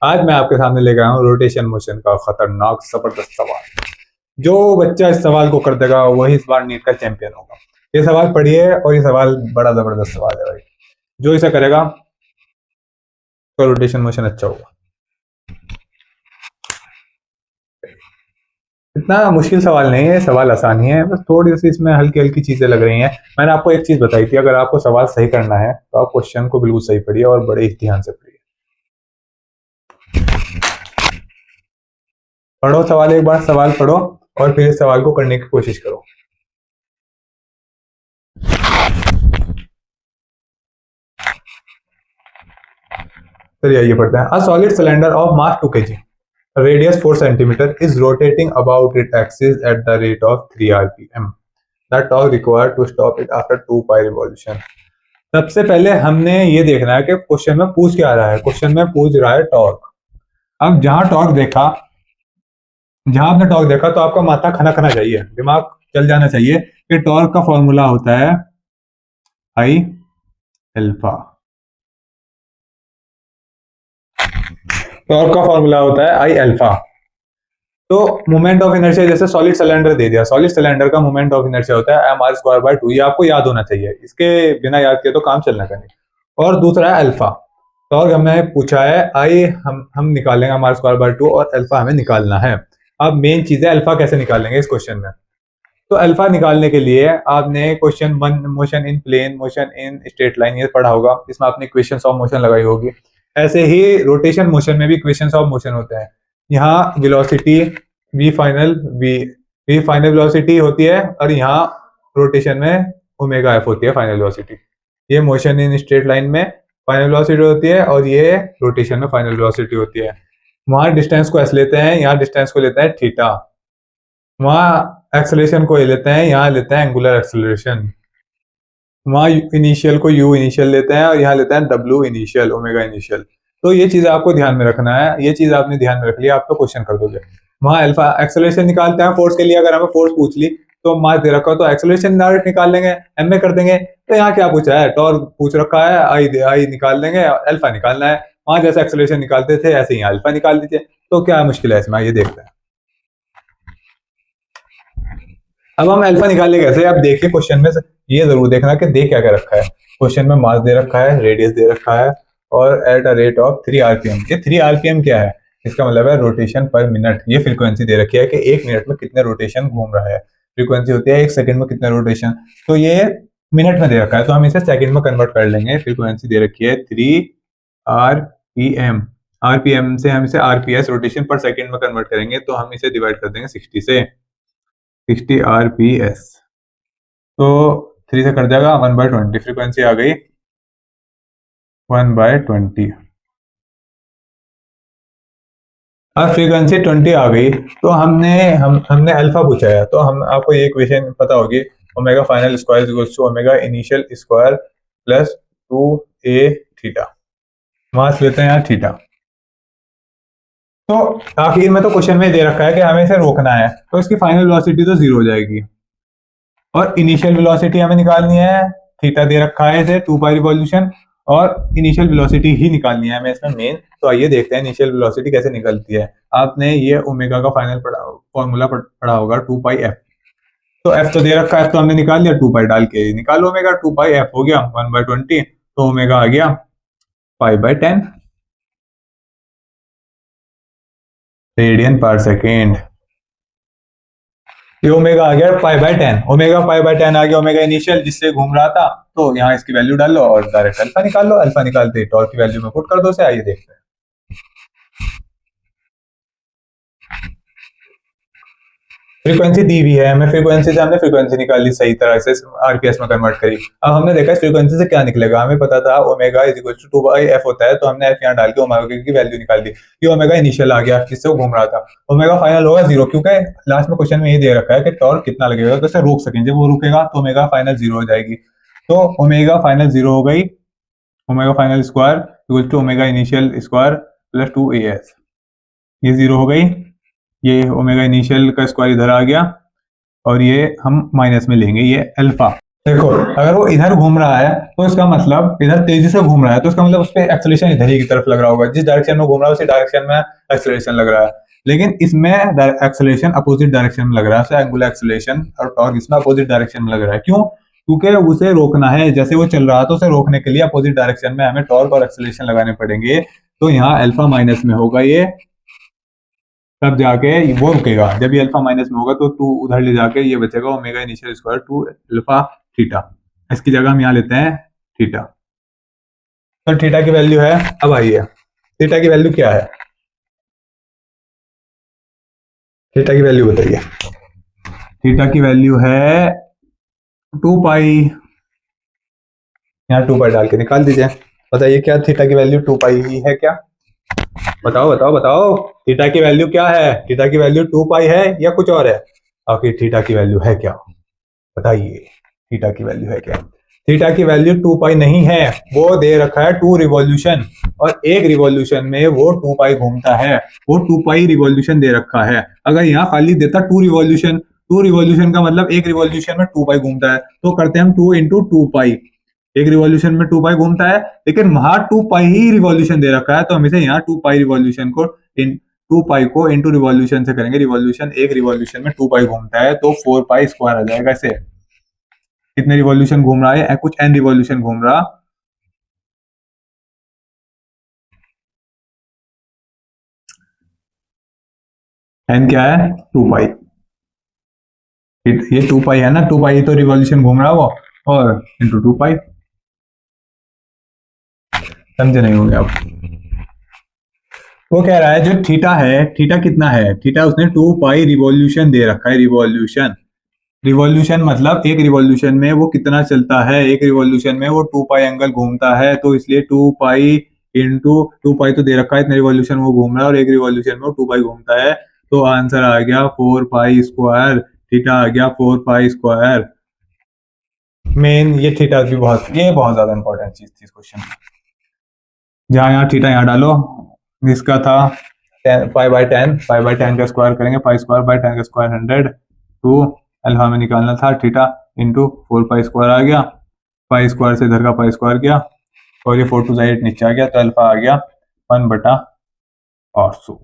आज मैं आपके सामने लेकर आया हूँ रोटेशन मोशन का खतरनाक जबरदस्त सवाल। जो बच्चा इस सवाल को कर देगा वही इस बार नीट का चैंपियन होगा। ये सवाल पढ़िए और ये सवाल बड़ा जबरदस्त सवाल है भाई। जो इसे करेगा तो रोटेशन मोशन अच्छा होगा। इतना मुश्किल सवाल नहीं है, सवाल आसान ही है, बस थोड़ी सी इसमें हल्की हल्की चीजें लग रही हैं। मैंने आपको एक चीज बताई थी, अगर आपको सवाल सही करना है तो आप क्वेश्चन को बिल्कुल सही पढ़िए और बड़े ही ध्यान से पढ़िए। पढ़ो सवाल, एक बार सवाल पढ़ो और फिर इस सवाल को करने की कोशिश करो। चलिए आइए पढ़ते हैं। A solid cylinder of mass 2 kg, radius 4 centimeter, is rotating about its axis at the rate of 3 rpm. The torque required to stop it after 2 pi revolution. सबसे पहले हमने ये देखना है कि क्वेश्चन में पूछ क्या रहा है। क्वेश्चन में पूछ रहा है टॉर्क। अब जहां आपने टॉर्क देखा तो आपका माथा खना खना चाहिए, दिमाग चल जाना चाहिए कि टॉर्क का फॉर्मूला होता है आई अल्फा। टॉर्क का फॉर्मूला होता है आई अल्फा। तो मोमेंट ऑफ इनर्शिया, जैसे सॉलिड सिलेंडर दे दिया, सॉलिड सिलेंडर का मोमेंट ऑफ इनर्शिया होता है mr²/2। ये आपको याद होना चाहिए, इसके बिना याद किए तो काम चलना करें। और दूसरा है अल्फा। तो हमें पूछा है आई, हम निकालेंगे mr²/2 और अल्फा हमें निकालना है। अब मेन चीज है अल्फा कैसे निकालेंगे इस क्वेश्चन में। तो अल्फा निकालने के लिए आपने question 1 motion in plane, motion in straight line ये पढ़ा होगा, इसमें आपने इक्वेशंस ऑफ मोशन लगाई होगी। ऐसे ही रोटेशन मोशन में भी इक्वेशंस ऑफ मोशन होते हैं। यहाँ velocity V final V final velocity होती है और यहाँ रोटेशन में ओमेगा एफ होती है फाइनल वेलोसिटी। ये मोशन इन स्ट्रेट लाइन में फाइनल वेलोसिटी होती है और ये रोटेशन में फाइनल वेलोसिटी होती है। वहां डिस्टेंस को एस लेते हैं, यहाँ डिस्टेंस को लेते हैं थीटा। वहां एक्सेलरेशन को ये लेते हैं, यहाँ लेते हैं एंगुलर एक्सेलरेशन। वहां इनिशियल को यू इनिशियल लेते हैं और यहाँ लेते हैं डब्ल्यू इनिशियल, ओमेगा इनिशियल। तो ये चीज आपको ध्यान में रखना है, ये चीज आपने ध्यान में रख लिया आप तो क्वेश्चन कर दोगे। वहां अल्फा एक्सेलरेशन निकालते हैं फोर्स के लिए, अगर हमें फोर्स पूछ ली तो मास दे रखा हो तो एक्सेलरेशन डायरेक्ट निकाल लेंगे, एम में कर देंगे। तो यहाँ क्या पूछा है, टॉर्क पूछ रखा है, आई निकाल देंगे, अल्फा निकालना है। वहां जैसे एक्सेलरेशन निकालते थे ऐसे ही अल्फा निकाल दीजिए। तो क्या मुश्किल है इसमें, ये देखते हैं। अब हम अल्फा निकालने कैसे, अब देखिए क्वेश्चन में ये जरूर देखना कि दे क्या क्या रखा है। क्वेश्चन में मास दे रखा है, रेडियस दे रखा है और at a rate of 3 RPM. ये 3 आरपीएम क्या है, इसका मतलब है रोटेशन पर मिनट। ये फ्रीक्वेंसी दे रखी है कि 1 मिनट में कितने रोटेशन घूम रहा है। फ्रीक्वेंसी होती है 1 सेकंड में कितने रोटेशन, तो ये मिनट में दे रखा है तो हम इसे सेकंड में कन्वर्ट कर लेंगे। फ्रीक्वेंसी दे रखी है 3 आरपीएम। आरपीएम से हम इसे आरपीएस, रोटेशन पर सेकंड में कन्वर्ट करेंगे तो हम इसे डिवाइड कर देंगे 60 से, 60 आरपीएस। तो 3 से कट जाएगा, 1/20 फ्रीक्वेंसी आ गई 1/20। अब फ्रीक्वेंसी 20 आ गई तो हमने अल्फा पूछा है, तो हम आपको ये इक्वेशन पता होगी, omega final square equals to omega initial square plus 2a theta. Mass लेते हैं यहाँ थीटा। तो आखिर में तो क्वेश्चन में दे रखा है कि हमें इसे रोकना है, तो इसकी फाइनल वेलोसिटी तो 0 हो जाएगी और इनिशियल वेलोसिटी हमें निकालनी है। थीटा दे रखा है इसे 2 पाई रिवॉल्यूशन, और इनिशियल वेलोसिटी ही निकालनी है हमें इसमें मेन। तो आइए देखते हैं इनिशियल वेलोसिटी कैसे निकलती है। आपने ये ओमेगा का फाइनल फॉर्मूला पढ़ा होगा 2 पाई एफ। तो एफ तो दे रखा है, एफ तो हमने निकाल लिया, 2 पाई डाल के निकालो ओमेगा। 2 पाई एफ हो गया 1/20, तो ओमेगा आ गया π/10 रेडियन पर सेकेंड। ये ओमेगा आ गया π/10, ओमेगा π/10 आ गया, ओमेगा इनिशियल जिससे घूम रहा था। तो यहाँ इसकी वैल्यू डाल लो और डायरेक्ट अल्फा निकाल लो। अल्फा निकालते टॉर्क की वैल्यू में पुट कर दो से। आइए देखते हैं। फ्रीक्वेंसी दी हुई है हमें, फ्रीक्वेंसी से हमने फ्रीक्वेंसी निकाली सही तरह से, आरपीएस में कन्वर्ट करी। अब हमने देखा इस फ्रीक्वेंसी से क्या निकलेगा, हमें पता था omega is equal to 2/f होता है, तो हमने एफ यहाँ डाल के ओमेगा की वैल्यू निकाल दी। ये ओमेगा इनिशियल आ गया जिससे वो घूम रहा था। ओमेगा फाइनल होगा 0, क्योंकि लास्ट में क्वेश्चन में ये दे रखा है कि टॉर्क कितना लगेगा तो इसे रोक सकें। जब वो रुकेगा तो ओमेगा फाइनल 0 हो जाएगी। तो ओमेगा फाइनल 0 हो गई, omega final square equal to omega initial square plus 2as। ये 0 हो गई, ये ओमेगा इनिशियल का स्क्वायर इधर आ गया और ये हम माइनस में लेंगे, ये अल्फा। देखो, अगर वो इधर घूम रहा है तो इसका मतलब इधर तेजी से घूम रहा है, तो इसका मतलब उस पर एक्सेलरेशन इधर ही की तरफ लग रहा होगा, जिस डायरेक्शन में घूम रहा है उसी डायरेक्शन में एक्सेलरेशन लग रहा है। लेकिन इसमें एक्सेलरेशन अपोजिट डायरेक्शन में लग रहा है, एंगुलर एक्सेलरेशन और टॉर्क इसमें अपोजिट डायरेक्शन में लग रहा है। क्यों? क्योंकि उसे रोकना है, जैसे वो चल रहा है तो उसे रोकने के लिए अपोजिट डायरेक्शन में हमें टॉर्क और एक्सेलरेशन लगाने पड़ेंगे। तो यहाँ अल्फा माइनस में होगा ये, तब जाके वो रुकेगा। जब ये अल्फा माइनस में होगा तो टू उधर ले जाके ये बचेगा omega initial square to alpha theta. इसकी जगह हम यहाँ लेते हैं थीटा। तो थीटा की वैल्यू है, अब आइए थीटा की वैल्यू क्या है, थीटा की वैल्यू बताइए। थीटा की वैल्यू है 2 पाई, यहाँ 2 पाई डाल के निकाल दीजिए। बताइए क्या थीटा की वैल्यू 2 पाई ही है क्या? बताओ बताओ बताओ, थीटा की वैल्यू क्या है? थीटा की वैल्यू 2 पाई है या कुछ और है? आखिर थीटा की वैल्यू है क्या? बताइए, थीटा की वैल्यू है क्या? थीटा की वैल्यू 2 पाई नहीं है, वो दे रखा है 2 रिवॉल्यूशन, और एक रिवॉल्यूशन में वो 2 पाई घूमता है, वो 2 पाई रिवॉल्यूशन दे रखा है। अगर यहाँ खाली देता 2 रिवॉल्यूशन, 2 रिवॉल्यूशन का मतलब एक रिवॉल्यूशन में 2 पाई घूमता है, तो करते हैं हम 2 इंटू 2 पाई। एक रिवॉल्यूशन में 2 पाई घूमता है, लेकिन वहां 2 पाई ही रिवॉल्यूशन दे रखा है, तो हम इसे यहाँ 2 पाई रिवॉल्यूशन को 2 पाई को इंटू रिवॉल्यूशन से करेंगे। रिवॉल्यूशन, एक रिवॉल्यूशन में 2 पाई घूमता है तो 4 पाई स्क्वायर आ जाएगा। ऐसे कितने रिवॉल्यूशन घूम रहा है? कुछ एन रिवॉल्यूशन घूम रहा। एन क्या है? 2 पाई। ये 2 पाई है ना, 2 पाई तो रिवॉल्यूशन घूम रहा है वो, और इंटू 2 पाई। समझे नहीं होंगे आप? वो कह रहा है जो थीटा है, थीटा कितना है? थीटा उसने 2 पाई रिवॉल्यूशन दे रखा है, रिवॉल्यूशन। रिवॉल्यूशन मतलब एक रिवॉल्यूशन में वो कितना चलता है, एक रिवॉल्यूशन में वो 2 पाई एंगल घूमता है, तो इसलिए 2 पाई इंटू 2 पाई तो दे रखा है, इतने रिवॉल्यूशन वो घूम रहा है, और एक रिवॉल्यूशन में वो 2 पाई घूमता है। तो आंसर आ गया 4 पाई स्क्वायर, थीटा आ गया 4 पाई स्क्वायर। मेन ये थीटा भी बहुत, ये बहुत ज्यादा इंपॉर्टेंट चीज थी इस क्वेश्चन में। जहाँ यहाँ थीटा यहाँ डालो, इसका था 10 पाई बाई 10, पाई बाई 10 का स्क्वायर करेंगे, पाई स्क्वायर बाई 10 का स्क्वायर 100, टू अल्फा में निकालना था थीटा, इंटू 4 पाई स्क्वायर आ गया, पाई स्क्वायर से इधर का पाई स्क्वायर किया, और ये 4 टू 8 नीचे आ गया, तो अल्फा आ गया 1/800।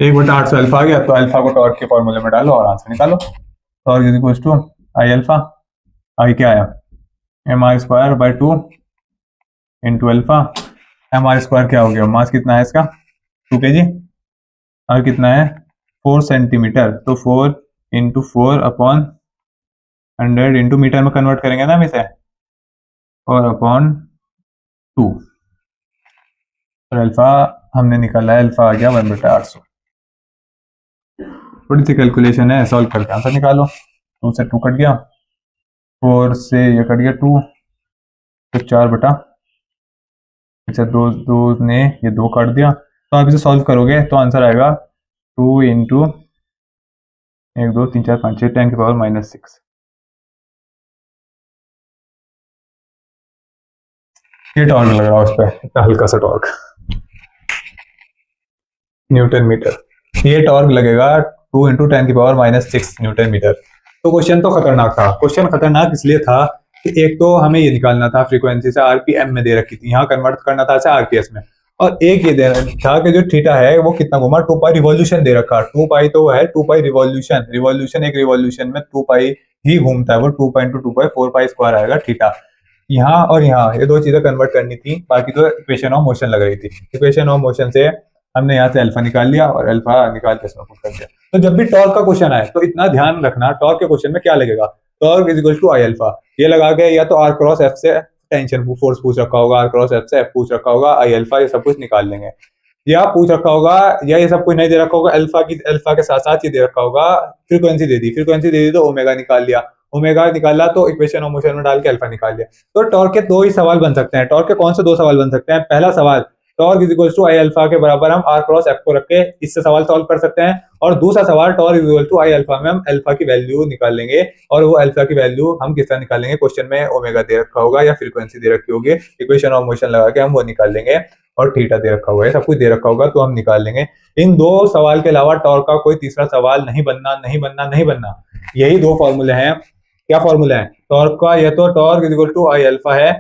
1/800 अल्फा आ गया, तो अल्फा को टॉर्क के फॉर्मूले में डालो और आंसर निकालो। Torque is equal to I alpha, I क्या आया? mr² by 2 into alpha. mr² क्या हो गया? मास कितना है इसका? 2 kg। और कितना है? 4 सेंटीमीटर, तो 4 इंटू 4 अपॉन 100 इंटू मीटर में कन्वर्ट करेंगे ना हम इसे, और अपॉन 2। और अल्फा हमने निकाला है, अल्फा आ गया 1/800। थोड़ी सी कैलकुलेशन है, सॉल्व करके आंसर निकालो। 2 से 2 कट गया, 4 से ये कट गया 2, तो 4 बटा, अच्छा दो दो ने ये 2 काट दिया, तो आप इसे सॉल्व करोगे तो आंसर आएगा 2 इंटू 1 2 3 4 5 6 10⁻⁻6। ये टॉर्क लग रहा है उस पर, इतना हल्का सा टॉर्क, न्यूटन मीटर। ये टॉर्क लगेगा 2 इंटू 10⁻⁻6 न्यूटन मीटर। तो क्वेश्चन तो खतरनाक था। क्वेश्चन खतरनाक इसलिए था कि एक तो हमें ये निकालना था फ्रीक्वेंसी से आरपीएम में दे रखी थी, यहाँ कन्वर्ट करना था आरपीएस में, और एक ये दे था कि जो थीटा है वो कितना घुमा, 2 पाई रिवॉल्यूशन दे रखा। 2 पाई तो है 2 पाई रिवॉल्यूशन, रिवॉल्यूशन एक रिवॉल्यूशन में 2 पाई ही घूमता है, वो 2 पाई इंटू 2 पाई 4 पाई स्क्वायर आएगा थीटा। यहाँ और यहाँ ये दो चीजें कन्वर्ट करनी थी, बाकी तो इक्वेशन ऑफ मोशन लग रही थी। इक्वेशन ऑफ मोशन से हमने यहाँ से अल्फा निकाल लिया और अल्फा निकाल के इसमें पुट कर दिया। तो जब भी टॉर्क का क्वेश्चन आए तो इतना ध्यान रखना, टॉर्क के क्वेश्चन में क्या लगेगा, torque is equal to I alpha. ये लगा के या तो आर क्रॉस एफ से टेंशन फोर्स पूछ रखा होगा, आर क्रॉस एफ से एफ पूछ रखा होगा, आई अल्फा, ये सब कुछ निकाल लेंगे। या पूछ रखा होगा, या ये सब कुछ नहीं दे रखा होगा, अल्फा के साथ साथ ये दे रखा होगा फ्रीक्वेंसी दे दी, फ्रीक्वेंसी दे दी तो ओमेगा निकाल लिया, ओमेगा निकाला तो इक्वेशन ऑफ मोशन में डाल के अल्फा निकाल लिया। तो टॉर्क के दो ही सवाल बन सकते हैं। टॉर्क के कौन से दो सवाल बन सकते हैं? पहला सवाल, torque is equal to I alpha के बराबर हम आर क्रॉस एफ को रख के इससे सवाल सॉल्व कर सकते हैं, और दूसरा सवाल torque is equal to I alpha में हम अल्फा की वैल्यू निकाल लेंगे, और वो अल्फा की वैल्यू हम किस तरह निकालेंगे, क्वेश्चन में ओमेगा दे रखा होगा या फ्रीक्वेंसी दे रखी होगी, इक्वेशन ऑफ मोशन लगा के हम वो निकाल लेंगे, और थीटा दे रखा होगा, सब कुछ दे रखा होगा तो हम निकाल लेंगे। इन दो सवाल के अलावा टॉर्क का कोई तीसरा सवाल नहीं बनना, नहीं बनना, नहीं बनना। यही दो फॉर्मूले हैं क्या फॉर्मूला है टॉर्क का, या तो torque is equal to I alpha है,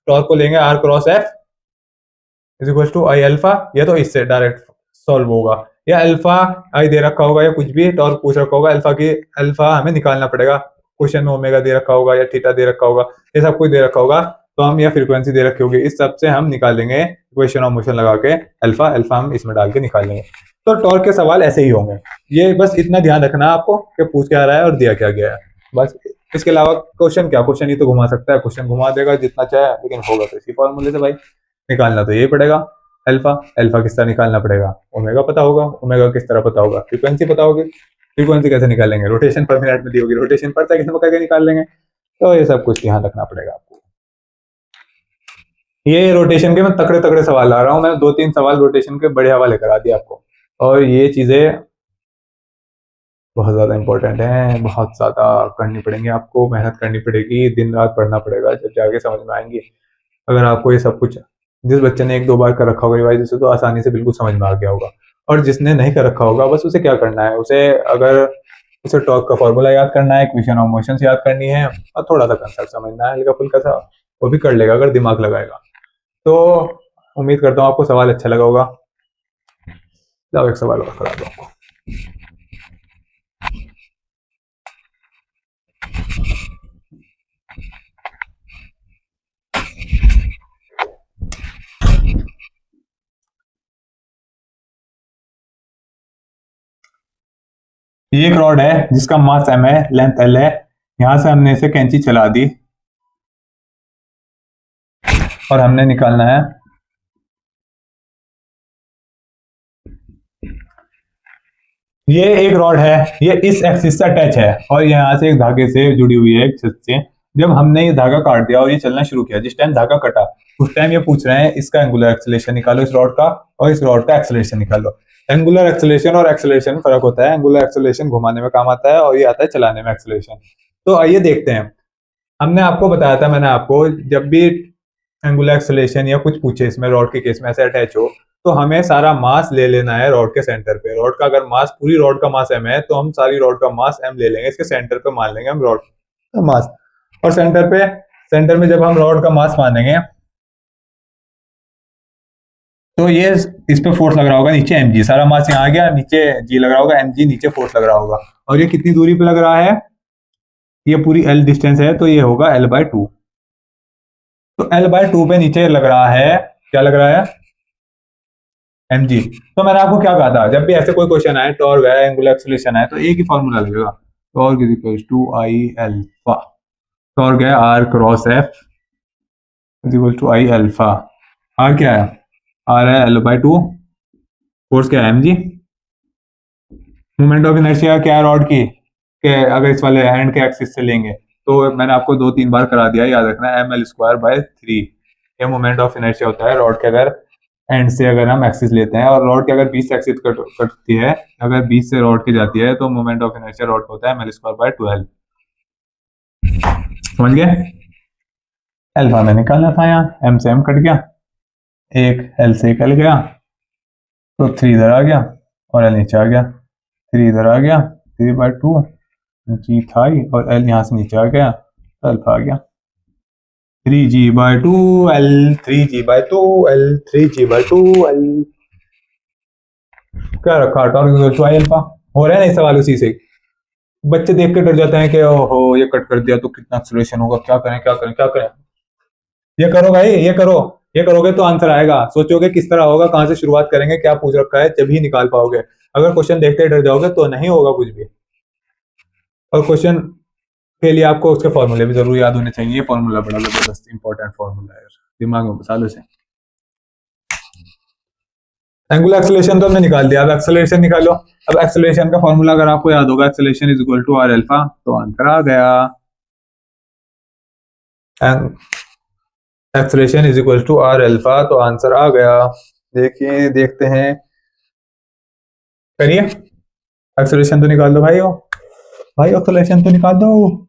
टॉर्क को लेंगे R cross F is equal to I alpha, या तो इससे डायरेक्ट सॉल्व होगा, या अल्फा आई दे रखा होगा या कुछ भी टॉर्क पूछ रखा होगा, अल्फा की अल्फा हमें निकालना पड़ेगा, क्वेश्चन में ओमेगा दे रखा होगा या थीटा दे रखा होगा, ये सब कुछ दे रखा होगा, तो हम या फ्रीक्वेंसी दे रखी होगी, इस सब से हम निकाल लेंगे इक्वेशन ऑफ मोशन लगा के अल्फा अल्फा हम इसमें डाल के निकाल लेंगे। तो टॉर्क के सवाल ऐसे ही होंगे, ये बस इतना ध्यान रखना है आपको कि पूछ क्या रहा है और दिया क्या गया है, बस। इसके अलावा क्वेश्चन क्या, क्वेश्चन ही तो घुमा सकता है, क्वेश्चन घुमा देगा जितना चाहे, लेकिन होगा तो इसी फॉर्मूले से भाई, निकालना तो यही पड़ेगा। अल्फा अल्फा किस तरह निकालना पड़ेगा, ओमेगा पता होगा, ओमेगा किस तरह पता होगा, फ्रीक्वेंसी पता होगी, फ्रीक्वेंसी कैसे निकालेंगे, रोटेशन पर मिनट में दी होगी, रोटेशन पर सेकंड में करके निकाल लेंगे, तो ये सब कुछ ध्यान रखना पड़ेगा आपको। ये रोटेशन के मैं तकड़े तकड़े सवाल ला रहा हूँ, मैं 2-3 सवाल रोटेशन के बड़े हवाले करा दिए आपको, और ये चीजें बहुत ज्यादा इंपॉर्टेंट है, बहुत ज्यादा करनी पड़ेंगी आपको, मेहनत करनी पड़ेगी, दिन रात पढ़ना पड़ेगा, जब जाके समझ में आएंगी। अगर आपको ये सब कुछ, जिस बच्चे ने 1-2 बार कर रखा होगा रिवाइज, उसे तो आसानी से बिल्कुल समझ में आ गया होगा, और जिसने नहीं कर रखा होगा बस उसे क्या करना है, उसे अगर उसे टॉर्क का फॉर्मूला याद करना है, इक्वेशन ऑफ मोशन याद करनी है, और थोड़ा सा कंसेप्ट समझना है हल्का फुल्का सा, वो भी कर लेगा अगर दिमाग लगाएगा। तो उम्मीद करता हूँ आपको सवाल अच्छा लगा होगा। जाओ एक सवाल और करा दो आपको। ये एक रॉड है जिसका मास m है, लेंथ l है, यहां से हमने इसे कैंची चला दी और हमने निकालना है ये एक रॉड है, ये इस एक्सिस से अटैच है और यहाँ से एक धागे से जुड़ी हुई है एक छत से। जब हमने ये धागा काट दिया और ये चलना शुरू किया, जिस टाइम धागा कटा उस टाइम ये पूछ रहे हैं इसका एंगुलर एक्सेलरेशन निकालो, इस रॉड का, और इस रॉड का एक्सेलरेशन निकालो। एंगुलर एक्सेलरेशन और एक्सेलरेशन में फर्क होता है, एंगुलर एक्सेलरेशन घुमाने में काम आता है और ये आता है चलाने में एक्सेलरेशन। तो आइए देखते हैं। हमने आपको बताया था, मैंने आपको, जब भी एंगुलर एक्सेलरेशन या कुछ पूछे इसमें रॉड के केस में ऐसे अटैच हो, तो हमें सारा मास ले लेना है रॉड के सेंटर पे। रॉड का अगर मास, पूरी रॉड का मास m है, तो हम सारी रॉड का मास m ले लेंगे, इसके सेंटर पे मान लेंगे हम रॉड का मास, और सेंटर में जब हम रॉड का मास मानेंगे तो ये इस पे फोर्स लग रहा होगा नीचे mg, सारा मास यहाँ आ गया, नीचे g लग रहा होगा, mg नीचे फोर्स लग रहा होगा, और ये कितनी दूरी पे लग रहा है, ये पूरी l डिस्टेंस है, तो ये होगा l/2। तो l/2 पे नीचे लग रहा है, क्या लग रहा है, mg। तो मैंने आपको क्या कहा था, जब भी ऐसे कोई क्वेश्चन आए, टॉर्क है, एंगुलर एक्सेलरेशन है, तो एक ही फॉर्मूला लगेगा, torque is equal to I alpha, torque है R cross F is equal to I alpha, R क्या है, आर है l/2, फोर्स क्या है mg, मोमेंट ऑफ इनर्शिया क्या है रॉड की, कि अगर इस वाले हैंड के एक्सिस से लेंगे, तो मैंने आपको 2-3 बार करा दिया, याद रखना है ml²/3, ये मोमेंट ऑफ इनर्शिया होता है रॉड के अगर एंड से अगर हम एक्सिस लेते हैं, और रॉड के अगर 20 से एक्सिस कटती है, अगर 20 से रॉड के जाती है, तो मोमेंट ऑफ इनर्शिया रॉड का होता है ml²/12। समझ गए, अल्फा में निकालना था, यहाँ m से m कट गया, एक l से निकल गया, तो 3 इधर आ गया और l नीचे आ गया, 3 इधर आ गया, 3/2 जी था ही, और l यहाँ से नीचे आ गया, तो अल्फा आ गया 3g/2 l, 3g/2 l, 3g/2 l। क्या रखा, टॉर्क आई अल्फा, हो रहा है ना ये सवाल उसी से। बच्चे देख के डर जाते हैं कि ओहो ये कट कर दिया तो कितना एक्सेलरेशन होगा, क्या करें क्या करें क्या करें। ये करो भाई, ये करो, ये करोगे तो आंसर आएगा, सोचोगे किस तरह होगा, कहाँ से शुरुआत करेंगे, क्या पूछ रखा है, जब ही निकाल पाओगे। अगर क्वेश्चन देखते ही डर जाओगे तो नहीं होगा कुछ भी। और क्वेश्चन के लिए आपको उसके फॉर्मूले भी जरूर याद होने चाहिए, ये फॉर्मूला बड़ा जबरदस्त इंपॉर्टेंट फॉर्मूला है, दिमाग में बसा लो इसे। एंगुलर एक्सेलरेशन तो हमने निकाल दिया, अब एक्सेलरेशन निकालो। अब एक्सेलरेशन का फॉर्मूला अगर आपको याद होगा, acceleration is equal to R alpha, तो आंसर आ गया, acceleration is equal to R alpha, तो आंसर आ गया। देखिए देखते हैं, करिए, एक्सेलरेशन तो निकाल दो भाई, भाई एक्सेलरेशन तो निकाल दो।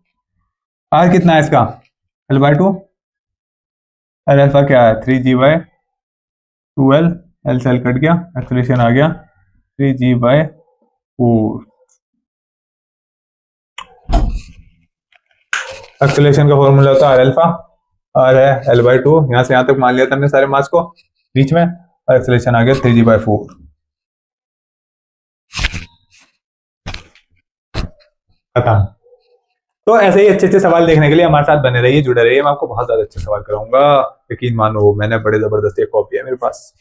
आर कितना है इसका, l/2, और अल्फा क्या है 3g/2l, एल से एल कट गया, एक्सेलरेशन आ गया 3g/4। एक्सेलरेशन का फॉर्मूला होता है आर अल्फा, आर है L/2, यहाँ से यहाँ तक मान लिया था हमने सारे मास को बीच में, और एक्सेलरेशन आ गया 3g/4। खत्म। तो ऐसे ही अच्छे अच्छे सवाल देखने के लिए हमारे साथ बने रहिए, जुड़े रहिए, मैं आपको बहुत ज्यादा अच्छे सवाल कराऊंगा। यकीन मानो, मैंने बड़े जबरदस्त एक कॉपी है मेरे पास,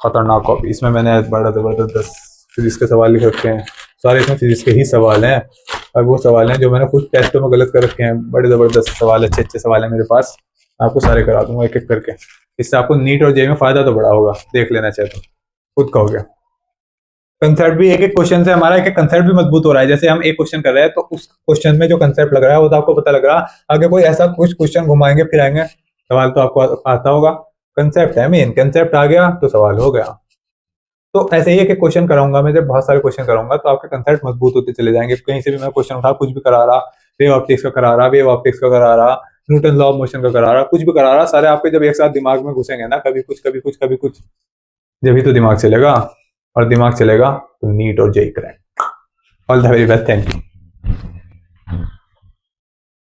खतरनाक कॉपी। इसमें मैंने बड़ा जबरदस्त फिजिक्स के सवाल लिख रखे हैं, सारे इसमें फिजिक्स के ही सवाल हैं, और वो सवाल हैं जो मैंने खुद टेस्टों में गलत कर रखे हैं। बड़े जबरदस्त सवाल, अच्छे अच्छे सवाल हैं मेरे पास, आपको सारे करा दूंगा एक एक करके। इससे आपको नीट और जे में फायदा तो बड़ा होगा, देख लेना चाहिए तो खुद कहोगे। कंसेप्ट भी एक एक क्वेश्चन से हमारा एक एक कंसेप्ट भी मजबूत हो रहा है। जैसे हम एक क्वेश्चन कर रहे हैं तो उस क्वेश्चन में जो कंसेप्ट लग रहा है वो तो आपको पता लग रहा है, आगे कोई ऐसा कुछ क्वेश्चन घुमाएंगे फिराएंगे, सवाल तो आपको आता होगा। कंसेप्ट है मेन, कंसेप्ट आ गया तो सवाल हो गया। तो ऐसे ही एक एक क्वेश्चन कराऊंगा मैं, जब बहुत सारे क्वेश्चन कराऊंगा तो आपके कंसेप्ट मजबूत होते चले जाएंगे। कहीं से भी मैं क्वेश्चन उठा, कुछ भी करा रहा, वेव ऑप्टिक्स का करा रहा, वेव ऑप्टिक्स का करा रहा, न्यूटन लॉ ऑफ मोशन का करा रहा, कुछ भी करा रहा, सारे आपके जब एक साथ दिमाग में घुसेंगे ना, कभी कुछ कभी कुछ कभी कुछ, जब भी तो दिमाग चलेगा, और दिमाग चलेगा तो नीट और JEE crack. All the very best, thank you.